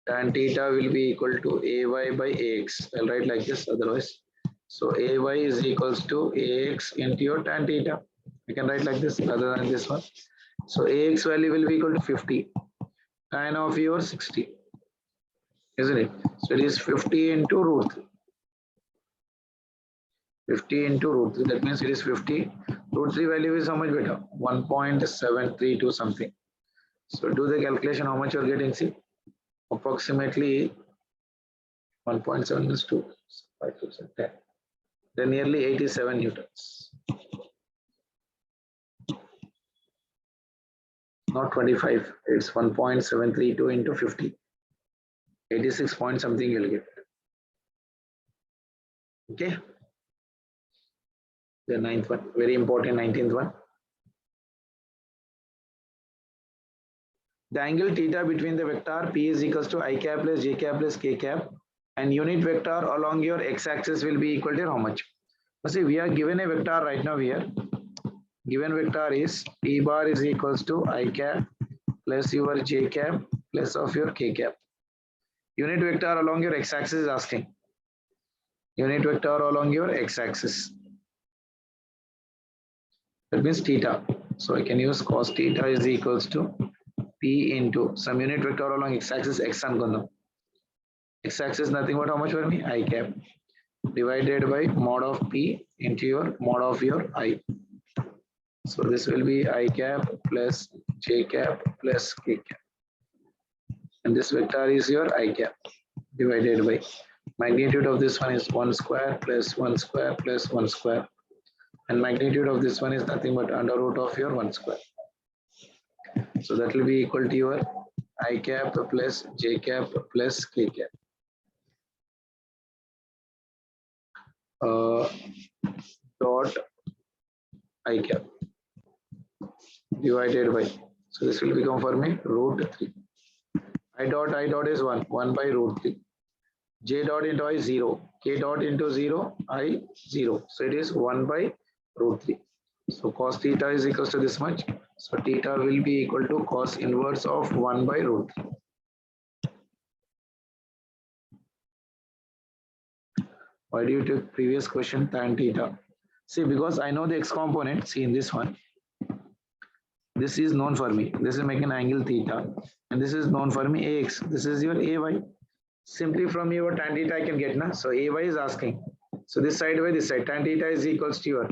Tan theta will be equal to AY by AX. I'll write like this otherwise. So AY is equals to AX into your tan theta. I can write like this rather than this one. So AX value will be equal to 50. Tan of your 60. Isn't it? So it is 50 into root 3. 50 into root 3. That means it is 50. Root 3 value is how much, beta? 1.732 something. So do the calculation how much you are getting. See, approximately 1.7 is 2, 5, 2, 10. Then nearly 87 newtons. Not 25, it's 1.732 into 50. 86 point something you'll get. Okay. The 9th one, very important 19th one. The angle theta between the vector P is equals to I cap plus J cap plus K cap, and unit vector along your x-axis will be equal to how much? Now see, we are given a vector right now here. Given vector is P bar is equals to I cap plus your J cap plus of your k cap. Unit vector along your x-axis is asking. Unit vector along your x-axis. That means theta. So I can use cos theta is equals to p into some unit vector along x-axis x and x-axis nothing but how much for me? I cap divided by mod of p into your mod of your I. So this will be I cap plus j cap plus k cap. And this vector is your I cap divided by magnitude of this one is 1 square plus 1 square plus 1 square. And magnitude of this one is nothing but under root of your 1 square. So that will be equal to your I cap plus j cap plus k cap. Dot I cap divided by, so this will become for me root 3. I dot is 1 by root 3. J dot into I 0, k dot into 0, I 0. So it is 1 by root 3. So cos theta is equals to this much. So theta will be equal to cos inverse of 1 by root 3. Why do you take previous question tan theta? See, because I know the x component. See in this one, this is known for me. This is making angle theta, and this is known for me ax. This is your ay. Simply from your tan theta I can get na. So ay is asking. So this side by this side, tan theta is equals to your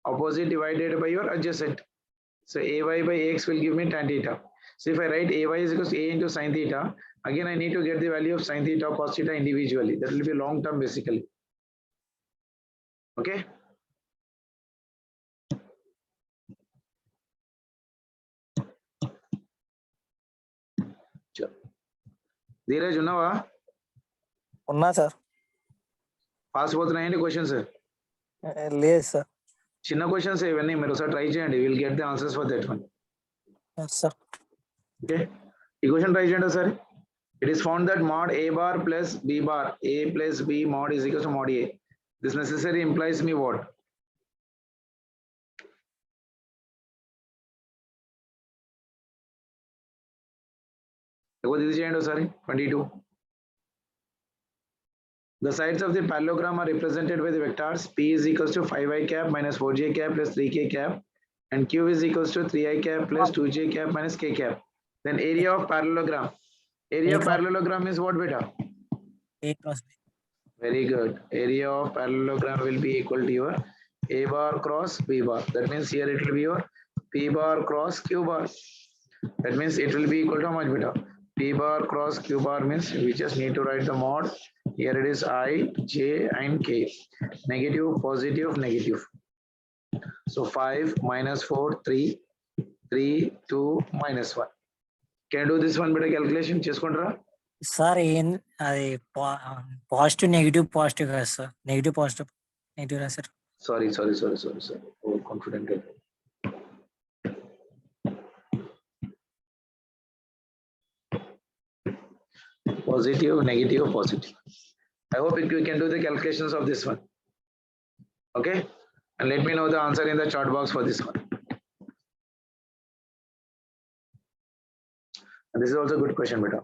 opposite divided by your adjacent. So ay by ax will give me tan theta. So if I write ay is equals to a into sin theta, again I need to get the value of sin theta or cos theta individually. That will be long term basically. Okay. Dheeraj, ఉన్నావా? ఉన్నా sir. Pass పోతున్నాయండి questions? లేదు sir. చిన్న questions ఇవన్నీ మీరు ఒకసారి try చేయండి. Will get the answers for that one. Sir. Okay, ఈ క్వశ్చన్ ట్రై చేయండి ఒకసారి. It is found that mod a bar plus b bar, a plus b mod is equal to mod a. This necessary implies me what? ఇది చేయండి ఒకసారి. 22. The sides of the parallelogram are represented by the vectors p is equals to 5i cap minus 4j cap plus 3k cap, and q is equals to 3i cap plus 2j cap minus k cap. Then area of parallelogram. Area of parallelogram is what, beta? A cross B. Very good. Area of parallelogram will be equal to your a bar cross b bar. That means here it will be your p bar cross q bar. That means it will be equal to how much, beta? P bar cross q bar means we just need to write the mod. Here it is I, j and k. Negative, positive, negative. So 5 minus 4, 3, 3, 2, minus 1. Can you do this one better calculation? Cheskontra? Sir అది positive negative positive కదా sir. Negative positive negative కదా sir. Sorry. Oh, confident. Positive, negative, positive. I hope you can do the calculations of this one. Okay, and let me know the answer in the chat box for this one. And this is also a good question, beta.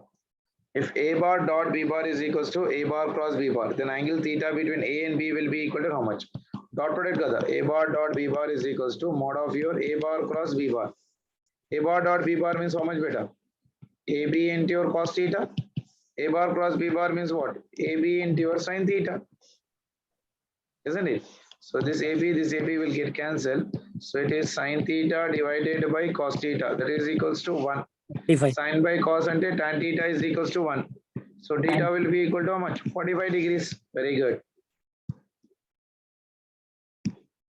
If a bar dot b bar is equals to a bar cross b bar, then angle theta between a and b will be equal to how much? Dot product kada. A bar dot b bar is equals to mod of your a bar cross b bar. A bar dot b bar means how much, beta? AB into your cos theta. A bar cross b bar means what? AB into your sin theta, isn't it? So this AB will get cancelled. So it is sin theta divided by cos theta. That is equals to 1. 45. Sin by cos and tan theta is equals to 1. So theta will be equal to how much? 45 degrees. Very good.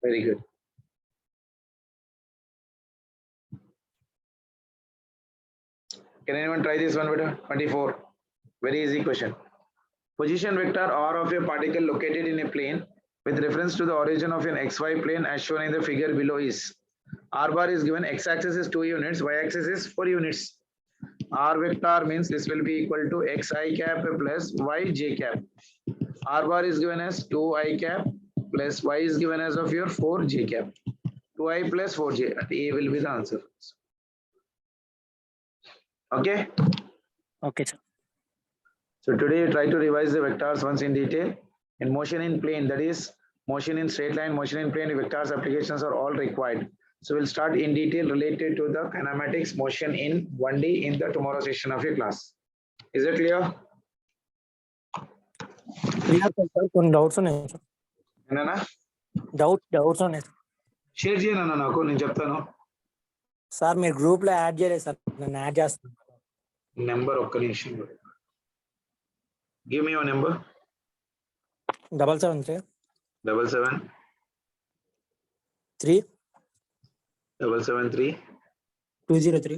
Very good. Can anyone try this one, beta? 24. Very easy question. Position vector r of a particle located in a plane with reference to the origin of an xy plane as shown in the figure below is. R bar is given, x-axis is 2 units, y-axis is 4 units. R vector means this will be equal to xi cap plus yj cap. R bar is given as 2i cap plus y is given as of your 4j cap. 2i plus 4j, A will be the answer. Okay. Okay sir. So today you try to revise the vectors once in detail. In motion in plane, that is motion in straight line, motion in plane, vectors applications are all required. So we'll start in detail related to the kinematics motion in 1D in the tomorrow session of your class. Is it clear? Clear sir, కొన్ని doubts ఉన్నాయి sir. ఏనా doubts ఉన్నాయి sir. Share చేయను నాకు, నేను చెప్తాను. Sir మీరు group లో యాడ్ చేయలేదు సార్, నన్ను యాడ్ చేస్తాను. నెంబర్ ఒక్క నిమిషం. Give me your number. 773 773 3 773 203